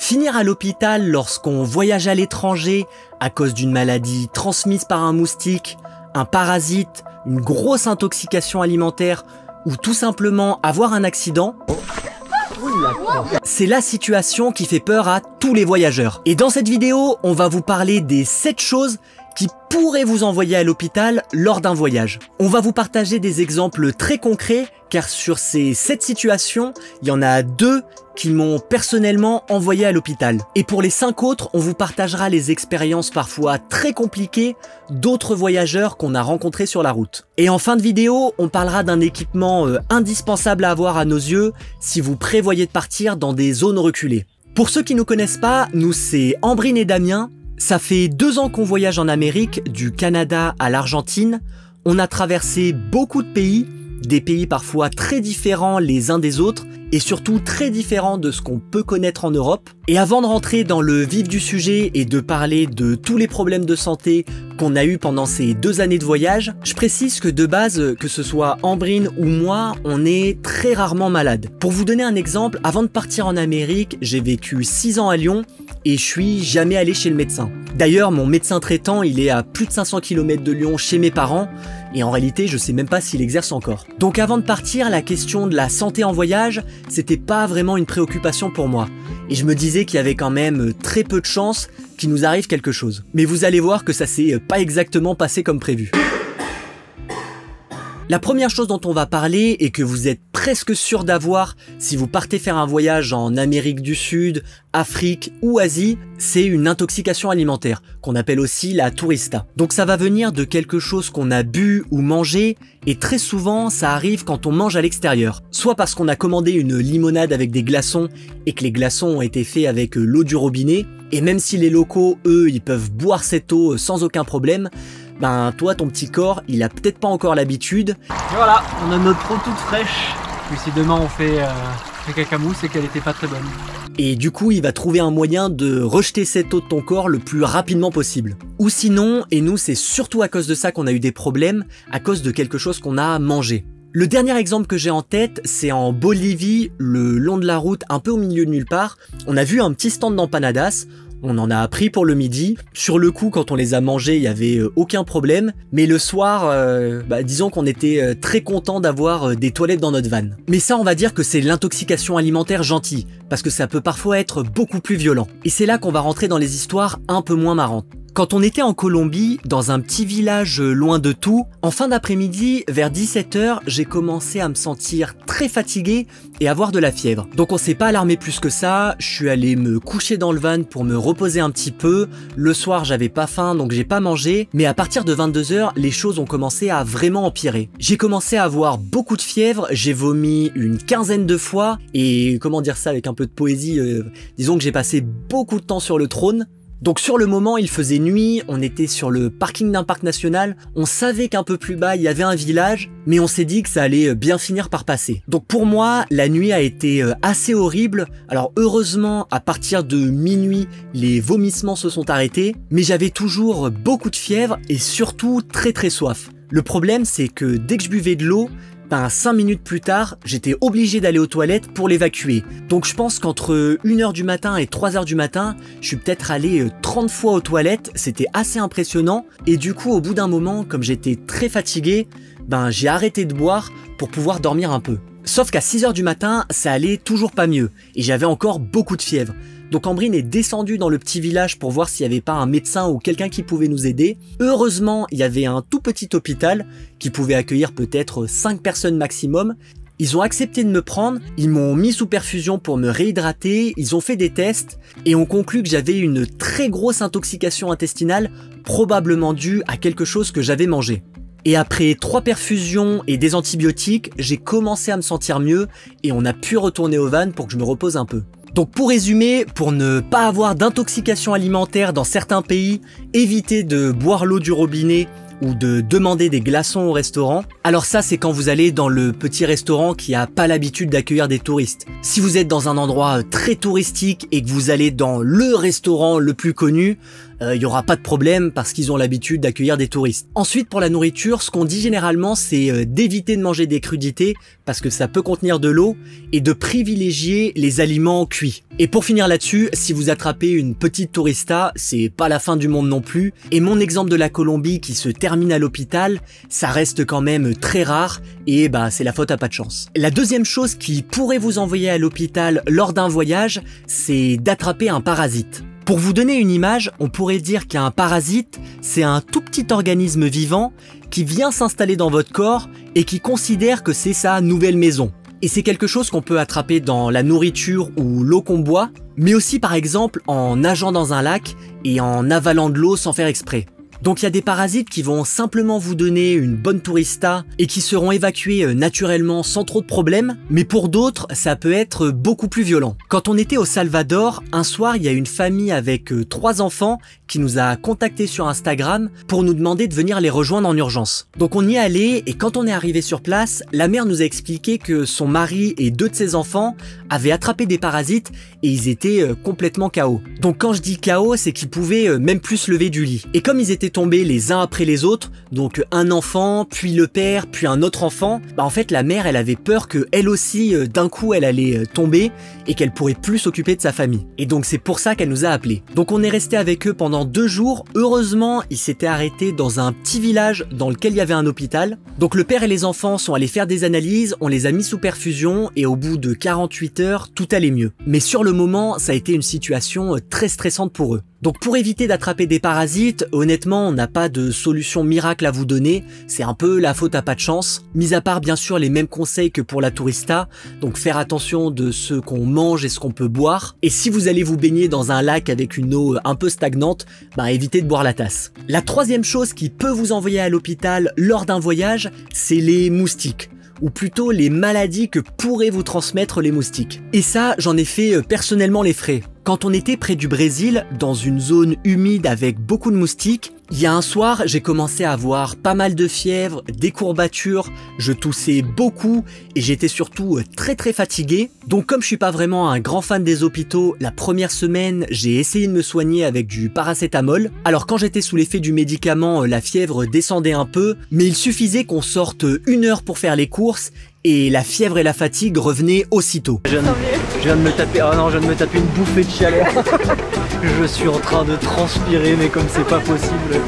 Finir à l'hôpital lorsqu'on voyage à l'étranger à cause d'une maladie transmise par un moustique, un parasite, une grosse intoxication alimentaire ou tout simplement avoir un accident, c'est la situation qui fait peur à tous les voyageurs. Et dans cette vidéo, on va vous parler des 7 choses qui pourraient vous envoyer à l'hôpital lors d'un voyage. On va vous partager des exemples très concrets, car sur ces 7 situations, il y en a 2 qui m'ont personnellement envoyé à l'hôpital. Et pour les 5 autres, on vous partagera les expériences parfois très compliquées d'autres voyageurs qu'on a rencontrés sur la route. Et en fin de vidéo, on parlera d'un équipement indispensable à avoir à nos yeux si vous prévoyez de partir dans des zones reculées. Pour ceux qui ne nous connaissent pas, nous c'est Ambrine et Damien. Ça fait 2 ans qu'on voyage en Amérique, du Canada à l'Argentine. On a traversé beaucoup de pays, des pays parfois très différents les uns des autres, et surtout très différents de ce qu'on peut connaître en Europe. Et avant de rentrer dans le vif du sujet et de parler de tous les problèmes de santé qu'on a eu pendant ces 2 années de voyage, je précise que de base, que ce soit Ambrine ou moi, on est très rarement malade. Pour vous donner un exemple, avant de partir en Amérique, j'ai vécu 6 ans à Lyon et je suis jamais allé chez le médecin. D'ailleurs, mon médecin traitant, il est à plus de 500 km de Lyon chez mes parents, et en réalité, je sais même pas s'il exerce encore. Donc avant de partir, la question de la santé en voyage, c'était pas vraiment une préoccupation pour moi. Et je me disais qu'il y avait quand même très peu de chances qu'il nous arrive quelque chose. Mais vous allez voir que ça s'est pas exactement passé comme prévu. La première chose dont on va parler et que vous êtes presque sûr d'avoir si vous partez faire un voyage en Amérique du Sud, Afrique ou Asie, c'est une intoxication alimentaire, qu'on appelle aussi la tourista. Donc ça va venir de quelque chose qu'on a bu ou mangé, et très souvent ça arrive quand on mange à l'extérieur. Soit parce qu'on a commandé une limonade avec des glaçons et que les glaçons ont été faits avec l'eau du robinet, et même si les locaux, eux, ils peuvent boire cette eau sans aucun problème, ben toi, ton petit corps, il a peut-être pas encore l'habitude. Et voilà, on a notre eau toute fraîche. Puis si demain on fait cacamou, c'est qu'elle était pas très bonne. Et du coup, il va trouver un moyen de rejeter cette eau de ton corps le plus rapidement possible. Ou sinon, et nous c'est surtout à cause de ça qu'on a eu des problèmes, à cause de quelque chose qu'on a mangé. Le dernier exemple que j'ai en tête, c'est en Bolivie, le long de la route, un peu au milieu de nulle part. On a vu un petit stand d'empanadas. On en a pris pour le midi. Sur le coup, quand on les a mangés, il n'y avait aucun problème. Mais le soir, disons qu'on était très content d'avoir des toilettes dans notre van. Mais ça, on va dire que c'est l'intoxication alimentaire gentille, parce que ça peut parfois être beaucoup plus violent. Et c'est là qu'on va rentrer dans les histoires un peu moins marrantes. Quand on était en Colombie, dans un petit village loin de tout, en fin d'après-midi, vers 17 h, j'ai commencé à me sentir très fatigué et avoir de la fièvre. Donc on s'est pas alarmé plus que ça, je suis allé me coucher dans le van pour me reposer un petit peu. Le soir, j'avais pas faim, donc j'ai pas mangé, mais à partir de 22 h, les choses ont commencé à vraiment empirer. J'ai commencé à avoir beaucoup de fièvre, j'ai vomi une 15aine de fois, et comment dire ça avec un peu de poésie, disons que j'ai passé beaucoup de temps sur le trône. Donc sur le moment, il faisait nuit, on était sur le parking d'un parc national, on savait qu'un peu plus bas il y avait un village, mais on s'est dit que ça allait bien finir par passer. Donc pour moi, la nuit a été assez horrible. Alors heureusement, à partir de minuit, les vomissements se sont arrêtés, mais j'avais toujours beaucoup de fièvre et surtout très soif. Le problème, c'est que dès que je buvais de l'eau, 5 minutes plus tard, j'étais obligé d'aller aux toilettes pour l'évacuer. Donc je pense qu'entre 1 h du matin et 3 h du matin, je suis peut-être allé 30 fois aux toilettes, c'était assez impressionnant. Et du coup, au bout d'un moment, comme j'étais très fatigué, j'ai arrêté de boire pour pouvoir dormir un peu. Sauf qu'à 6 h du matin, ça allait toujours pas mieux, et j'avais encore beaucoup de fièvre. Donc Ambrine est descendue dans le petit village pour voir s'il n'y avait pas un médecin ou quelqu'un qui pouvait nous aider. Heureusement, il y avait un tout petit hôpital qui pouvait accueillir peut-être 5 personnes maximum. Ils ont accepté de me prendre, ils m'ont mis sous perfusion pour me réhydrater, ils ont fait des tests et ont conclu que j'avais une très grosse intoxication intestinale, probablement due à quelque chose que j'avais mangé. Et après 3 perfusions et des antibiotiques, j'ai commencé à me sentir mieux et on a pu retourner au van pour que je me repose un peu. Donc pour résumer, pour ne pas avoir d'intoxication alimentaire dans certains pays, évitez de boire l'eau du robinet ou de demander des glaçons au restaurant. Alors ça, c'est quand vous allez dans le petit restaurant qui a pas l'habitude d'accueillir des touristes. Si vous êtes dans un endroit très touristique et que vous allez dans le restaurant le plus connu, il y aura pas de problème parce qu'ils ont l'habitude d'accueillir des touristes. Ensuite, pour la nourriture, ce qu'on dit généralement, c'est d'éviter de manger des crudités parce que ça peut contenir de l'eau et de privilégier les aliments cuits. Et pour finir là-dessus, si vous attrapez une petite tourista, c'est pas la fin du monde non plus. Et mon exemple de la Colombie qui se termine à l'hôpital, ça reste quand même très rare et bah c'est la faute à pas de chance. La deuxième chose qui pourrait vous envoyer à l'hôpital lors d'un voyage, c'est d'attraper un parasite. Pour vous donner une image, on pourrait dire qu'un parasite, c'est un tout petit organisme vivant qui vient s'installer dans votre corps et qui considère que c'est sa nouvelle maison. Et c'est quelque chose qu'on peut attraper dans la nourriture ou l'eau qu'on boit, mais aussi par exemple en nageant dans un lac et en avalant de l'eau sans faire exprès. Donc il y a des parasites qui vont simplement vous donner une bonne tourista et qui seront évacués naturellement sans trop de problèmes, mais pour d'autres, ça peut être beaucoup plus violent. Quand on était au Salvador, un soir, il y a une famille avec 3 enfants qui nous a contactés sur Instagram pour nous demander de venir les rejoindre en urgence. Donc on y est allé et quand on est arrivé sur place, la mère nous a expliqué que son mari et 2 de ses enfants avaient attrapé des parasites et ils étaient complètement KO. Donc quand je dis KO, c'est qu'ils pouvaient même plus se lever du lit. Et comme ils étaient tombés les uns après les autres, donc un enfant, puis le père, puis un autre enfant, bah en fait la mère elle avait peur que elle aussi d'un coup elle allait tomber et qu'elle pourrait plus s'occuper de sa famille. Et donc c'est pour ça qu'elle nous a appelés. Donc on est resté avec eux pendant 2 jours. Heureusement, ils s'étaient arrêtés dans un petit village dans lequel il y avait un hôpital. Donc le père et les enfants sont allés faire des analyses, on les a mis sous perfusion et au bout de 48 heures, tout allait mieux. Mais sur le moment, ça a été une situation très stressante pour eux. Donc pour éviter d'attraper des parasites, honnêtement, on n'a pas de solution miracle à vous donner, c'est un peu la faute à pas de chance. Mis à part bien sûr les mêmes conseils que pour la tourista, donc faire attention de ce qu'on mange et ce qu'on peut boire. Et si vous allez vous baigner dans un lac avec une eau un peu stagnante, bah évitez de boire la tasse. La troisième chose qui peut vous envoyer à l'hôpital lors d'un voyage, c'est les moustiques. Ou plutôt les maladies que pourraient vous transmettre les moustiques. Et ça, j'en ai fait personnellement les frais. Quand on était près du Brésil, dans une zone humide avec beaucoup de moustiques, il y a un soir, j'ai commencé à avoir pas mal de fièvre, des courbatures, je toussais beaucoup et j'étais surtout très fatigué. Donc comme je suis pas vraiment un grand fan des hôpitaux, la première semaine, j'ai essayé de me soigner avec du paracétamol. Alors quand j'étais sous l'effet du médicament, la fièvre descendait un peu, mais il suffisait qu'on sorte 1 heure pour faire les courses et la fièvre et la fatigue revenaient aussitôt. Je viens de me taper, oh non, je viens de me taper une bouffée de chaleur. Je suis en train de transpirer, mais comme c'est pas possible.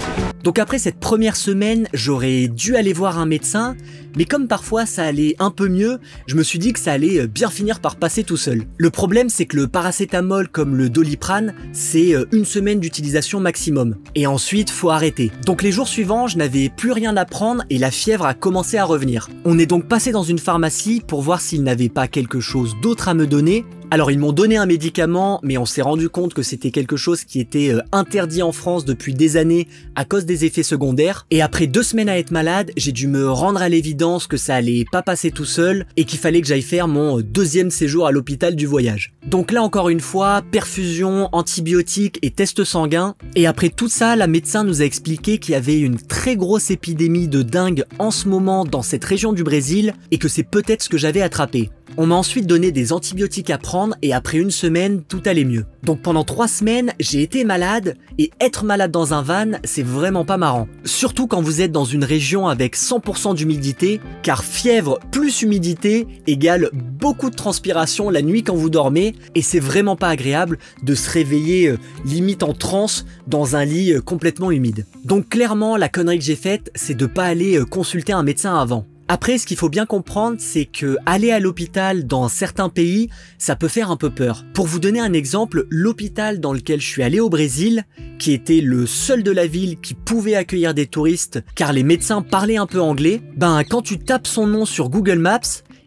Donc après cette première semaine, j'aurais dû aller voir un médecin, mais comme parfois ça allait un peu mieux, je me suis dit que ça allait bien finir par passer tout seul. Le problème, c'est que le paracétamol comme le Doliprane, c'est 1 semaine d'utilisation maximum. Et ensuite, faut arrêter. Donc les jours suivants, je n'avais plus rien à prendre et la fièvre a commencé à revenir. On est donc passé dans une pharmacie pour voir s'ils n'avaient pas quelque chose d'autre à me donner. Alors ils m'ont donné un médicament, mais on s'est rendu compte que c'était quelque chose qui était interdit en France depuis des années à cause des effets secondaires. Et après 2 semaines à être malade, j'ai dû me rendre à l'évidence que ça allait pas passer tout seul et qu'il fallait que j'aille faire mon 2e séjour à l'hôpital du voyage. Donc là encore une fois, perfusion, antibiotiques et tests sanguins. Et après tout ça, la médecin nous a expliqué qu'il y avait une très grosse épidémie de dengue en ce moment dans cette région du Brésil et que c'est peut-être ce que j'avais attrapé. On m'a ensuite donné des antibiotiques à prendre et après 1 semaine, tout allait mieux. Donc pendant 3 semaines, j'ai été malade et être malade dans un van, c'est vraiment pas marrant. Surtout quand vous êtes dans une région avec 100% d'humidité, car fièvre plus humidité égale beaucoup de transpiration la nuit quand vous dormez et c'est vraiment pas agréable de se réveiller limite en transe dans un lit complètement humide. Donc clairement, la connerie que j'ai faite, c'est de pas aller consulter un médecin avant. Après, ce qu'il faut bien comprendre, c'est que aller à l'hôpital dans certains pays, ça peut faire un peu peur. Pour vous donner un exemple, l'hôpital dans lequel je suis allé au Brésil, qui était le seul de la ville qui pouvait accueillir des touristes, car les médecins parlaient un peu anglais, ben quand tu tapes son nom sur Google Maps,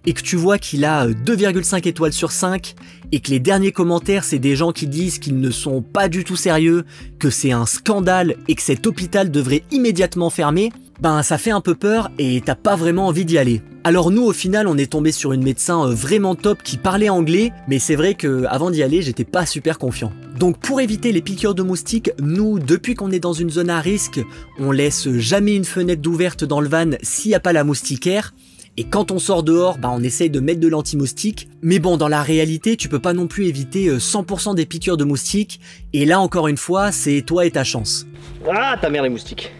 et que tu vois qu'il a 2,5 étoiles sur 5 et que les derniers commentaires c'est des gens qui disent qu'ils ne sont pas du tout sérieux, que c'est un scandale et que cet hôpital devrait immédiatement fermer, ben ça fait un peu peur et t'as pas vraiment envie d'y aller. Alors nous au final on est tombé sur une médecin vraiment top qui parlait anglais, mais c'est vrai que avant d'y aller j'étais pas super confiant. Donc pour éviter les piqûres de moustiques, nous, depuis qu'on est dans une zone à risque, on laisse jamais une fenêtre d'ouverte dans le van s'il n'y a pas la moustiquaire. Et quand on sort dehors, on essaye de mettre de l'anti-moustique. Mais bon, dans la réalité, tu peux pas non plus éviter 100% des piqûres de moustiques. Et là, encore une fois, c'est toi et ta chance. Ah, ta mère les moustiques.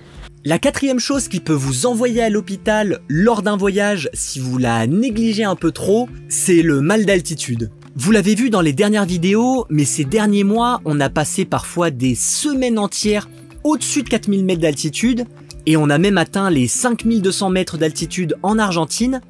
La quatrième chose qui peut vous envoyer à l'hôpital lors d'un voyage, si vous la négligez un peu trop, c'est le mal d'altitude. Vous l'avez vu dans les dernières vidéos, mais ces derniers mois, on a passé parfois des semaines entières au-dessus de 4000 mètres d'altitude. Et on a même atteint les 5200 mètres d'altitude en Argentine.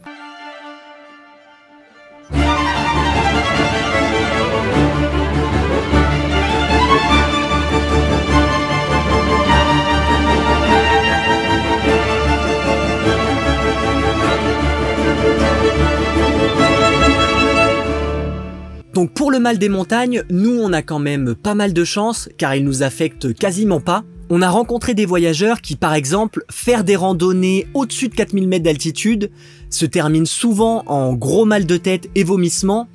Donc pour le mal des montagnes, nous on a quand même pas mal de chance car il nous affecte quasiment pas. On a rencontré des voyageurs qui, par exemple, faire des randonnées au-dessus de 4000 mètres d'altitude se terminent souvent en gros mal de tête et vomissements.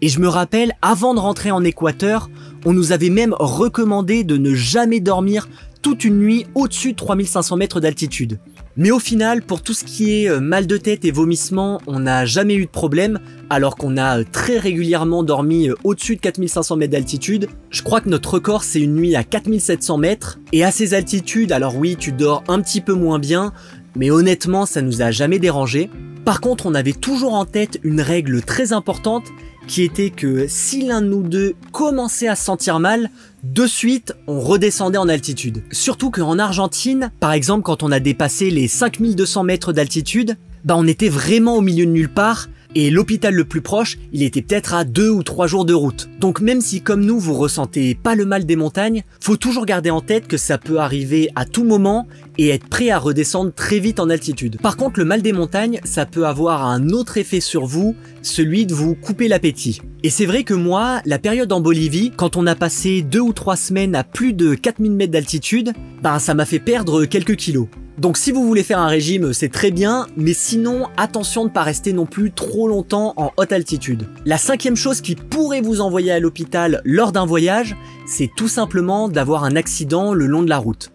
Et je me rappelle, avant de rentrer en Équateur, on nous avait même recommandé de ne jamais dormir toute une nuit au-dessus de 3500 mètres d'altitude. Mais au final, pour tout ce qui est mal de tête et vomissements, on n'a jamais eu de problème, alors qu'on a très régulièrement dormi au-dessus de 4500 mètres d'altitude. Je crois que notre record, c'est une nuit à 4700 mètres. Et à ces altitudes, alors oui, tu dors un petit peu moins bien, mais honnêtement, ça nous a jamais dérangé. Par contre, on avait toujours en tête une règle très importante, qui était que si l'un de nous deux commençait à se sentir mal, de suite, on redescendait en altitude. Surtout qu'en Argentine, par exemple, quand on a dépassé les 5200 mètres d'altitude, on était vraiment au milieu de nulle part, et l'hôpital le plus proche, il était peut-être à 2 ou 3 jours de route. Donc même si comme nous, vous ressentez pas le mal des montagnes, faut toujours garder en tête que ça peut arriver à tout moment et être prêt à redescendre très vite en altitude. Par contre, le mal des montagnes, ça peut avoir un autre effet sur vous, celui de vous couper l'appétit. Et c'est vrai que moi, la période en Bolivie, quand on a passé 2 ou 3 semaines à plus de 4000 mètres d'altitude, ça m'a fait perdre quelques kilos. Donc si vous voulez faire un régime, c'est très bien, mais sinon, attention de ne pas rester non plus trop longtemps en haute altitude. La cinquième chose qui pourrait vous envoyer à l'hôpital lors d'un voyage, c'est tout simplement d'avoir un accident le long de la route.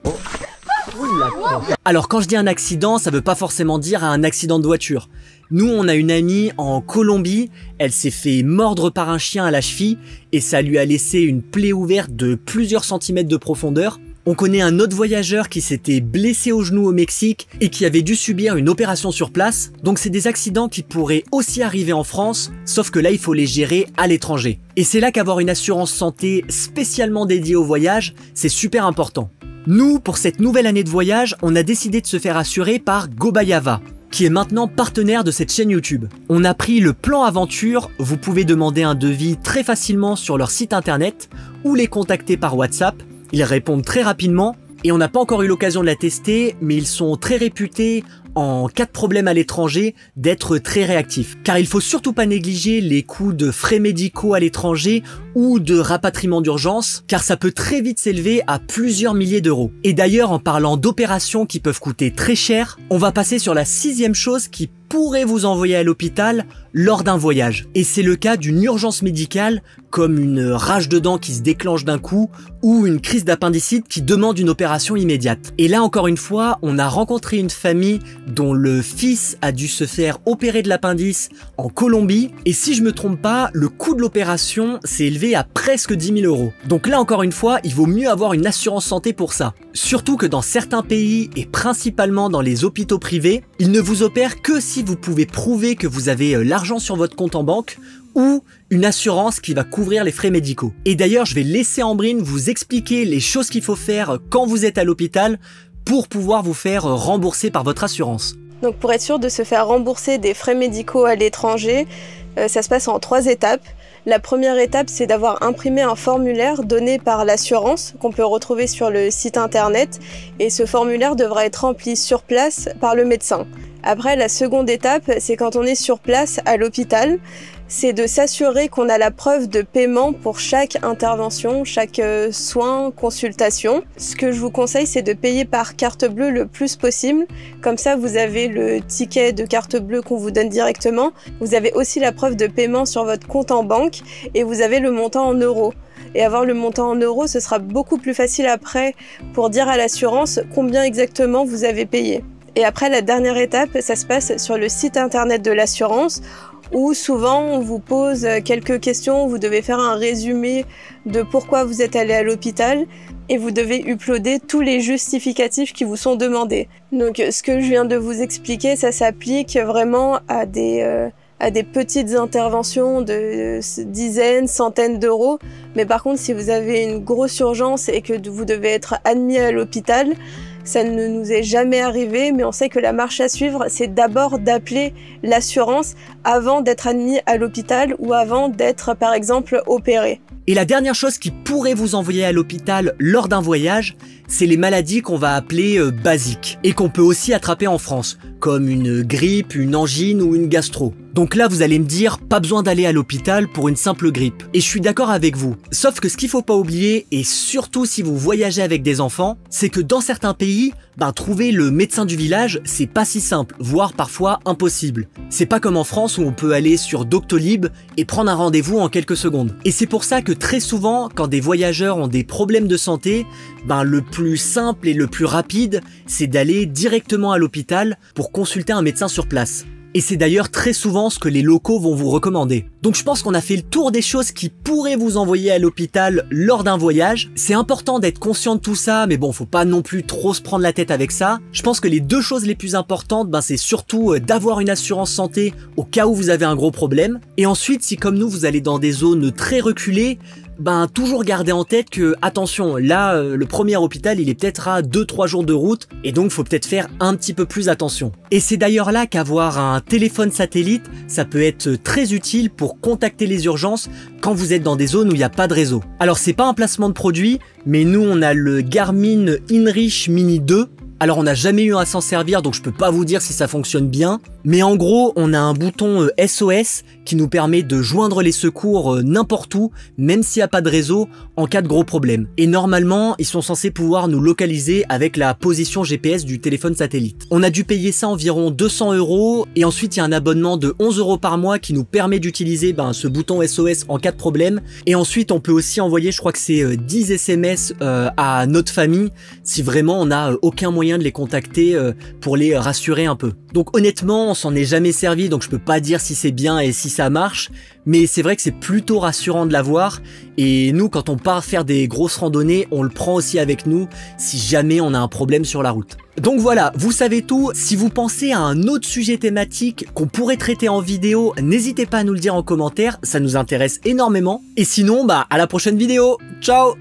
Alors quand je dis un accident, ça veut pas forcément dire un accident de voiture. Nous, on a une amie en Colombie, elle s'est fait mordre par un chien à la cheville et ça lui a laissé une plaie ouverte de plusieurs centimètres de profondeur. On connaît un autre voyageur qui s'était blessé au genou au Mexique et qui avait dû subir une opération sur place. Donc c'est des accidents qui pourraient aussi arriver en France, sauf que là il faut les gérer à l'étranger. Et c'est là qu'avoir une assurance santé spécialement dédiée au voyage, c'est super important. Nous, pour cette nouvelle année de voyage, on a décidé de se faire assurer par Gobayava, qui est maintenant partenaire de cette chaîne YouTube. On a pris le plan aventure, vous pouvez demander un devis très facilement sur leur site internet ou les contacter par WhatsApp. Ils répondent très rapidement et on n'a pas encore eu l'occasion de la tester, mais ils sont très réputés en cas de problème à l'étranger d'être très réactifs. Car il faut surtout pas négliger les coûts de frais médicaux à l'étranger ou de rapatriement d'urgence, car ça peut très vite s'élever à plusieurs milliers d'euros. Et d'ailleurs, en parlant d'opérations qui peuvent coûter très cher, on va passer sur la sixième chose qui pourrait vous envoyer à l'hôpital lors d'un voyage. Et c'est le cas d'une urgence médicale, comme une rage de dents qui se déclenche d'un coup, ou une crise d'appendicite qui demande une opération immédiate. Et là encore une fois, on a rencontré une famille dont le fils a dû se faire opérer de l'appendice en Colombie, et si je me trompe pas, le coût de l'opération s'est élevé à presque 10 000 euros. Donc là encore une fois, il vaut mieux avoir une assurance santé pour ça. Surtout que dans certains pays, et principalement dans les hôpitaux privés, ils ne vous opèrent que si vous pouvez prouver que vous avez l'argent sur votre compte en banque ou une assurance qui va couvrir les frais médicaux. Et d'ailleurs, je vais laisser Ambrine vous expliquer les choses qu'il faut faire quand vous êtes à l'hôpital pour pouvoir vous faire rembourser par votre assurance. Donc pour être sûr de se faire rembourser des frais médicaux à l'étranger, ça se passe en 3 étapes. La première étape, c'est d'avoir imprimé un formulaire donné par l'assurance qu'on peut retrouver sur le site internet et ce formulaire devra être rempli sur place par le médecin. Après, la seconde étape, c'est quand on est sur place à l'hôpital, c'est de s'assurer qu'on a la preuve de paiement pour chaque intervention, chaque soin, consultation. Ce que je vous conseille, c'est de payer par carte bleue le plus possible. Comme ça, vous avez le ticket de carte bleue qu'on vous donne directement. Vous avez aussi la preuve de paiement sur votre compte en banque et vous avez le montant en euros. et avoir le montant en euros, ce sera beaucoup plus facile après pour dire à l'assurance combien exactement vous avez payé. Et après, la dernière étape, ça se passe sur le site internet de l'assurance où souvent on vous pose quelques questions, vous devez faire un résumé de pourquoi vous êtes allé à l'hôpital et vous devez uploader tous les justificatifs qui vous sont demandés. Donc ce que je viens de vous expliquer, ça s'applique vraiment à des petites interventions de dizaines, centaines d'euros. Mais par contre, si vous avez une grosse urgence et que vous devez être admis à l'hôpital, ça ne nous est jamais arrivé, mais on sait que la marche à suivre, c'est d'abord d'appeler l'assurance avant d'être admis à l'hôpital ou avant d'être, par exemple, opéré. Et la dernière chose qui pourrait vous envoyer à l'hôpital lors d'un voyage, c'est les maladies qu'on va appeler basiques et qu'on peut aussi attraper en France, comme une grippe, une angine ou une gastro. Donc là, vous allez me dire, pas besoin d'aller à l'hôpital pour une simple grippe. Et je suis d'accord avec vous. Sauf que ce qu'il faut pas oublier, et surtout si vous voyagez avec des enfants, c'est que dans certains pays, trouver le médecin du village, c'est pas si simple, voire parfois impossible. C'est pas comme en France où on peut aller sur Doctolib et prendre un rendez-vous en quelques secondes. Et c'est pour ça que très souvent, quand des voyageurs ont des problèmes de santé, le plus simple et le plus rapide, c'est d'aller directement à l'hôpital pour consulter un médecin sur place. Et c'est d'ailleurs très souvent ce que les locaux vont vous recommander. Donc je pense qu'on a fait le tour des choses qui pourraient vous envoyer à l'hôpital lors d'un voyage. C'est important d'être conscient de tout ça, mais bon, faut pas non plus trop se prendre la tête avec ça. Je pense que les deux choses les plus importantes, c'est surtout d'avoir une assurance santé au cas où vous avez un gros problème. Et ensuite, si comme nous, vous allez dans des zones très reculées, toujours garder en tête que, attention, là, le premier hôpital, il est peut-être à 2-3 jours de route, et donc faut peut-être faire un petit peu plus attention. Et c'est d'ailleurs là qu'avoir un téléphone satellite, ça peut être très utile pour contacter les urgences quand vous êtes dans des zones où il n'y a pas de réseau. Alors c'est pas un placement de produit, mais nous on a le Garmin InReach Mini 2. Alors on n'a jamais eu à s'en servir, donc je peux pas vous dire si ça fonctionne bien, mais en gros on a un bouton SOS qui nous permet de joindre les secours n'importe où, même s'il n'y a pas de réseau, en cas de gros problème. Et normalement ils sont censés pouvoir nous localiser avec la position GPS du téléphone satellite. On a dû payer ça environ 200 €, et ensuite il y a un abonnement de 11 € par mois qui nous permet d'utiliser ce bouton SOS en cas de problème, et ensuite on peut aussi envoyer, je crois que c'est 10 SMS à notre famille, si vraiment on n'a aucun moyen de les contacter pour les rassurer un peu. Donc honnêtement, on s'en est jamais servi, donc je peux pas dire si c'est bien et si ça marche, mais c'est vrai que c'est plutôt rassurant de l'avoir, et nous quand on part faire des grosses randonnées, on le prend aussi avec nous si jamais on a un problème sur la route. Donc voilà, vous savez tout. Si vous pensez à un autre sujet thématique qu'on pourrait traiter en vidéo, n'hésitez pas à nous le dire en commentaire, ça nous intéresse énormément. Et sinon, à la prochaine vidéo. Ciao!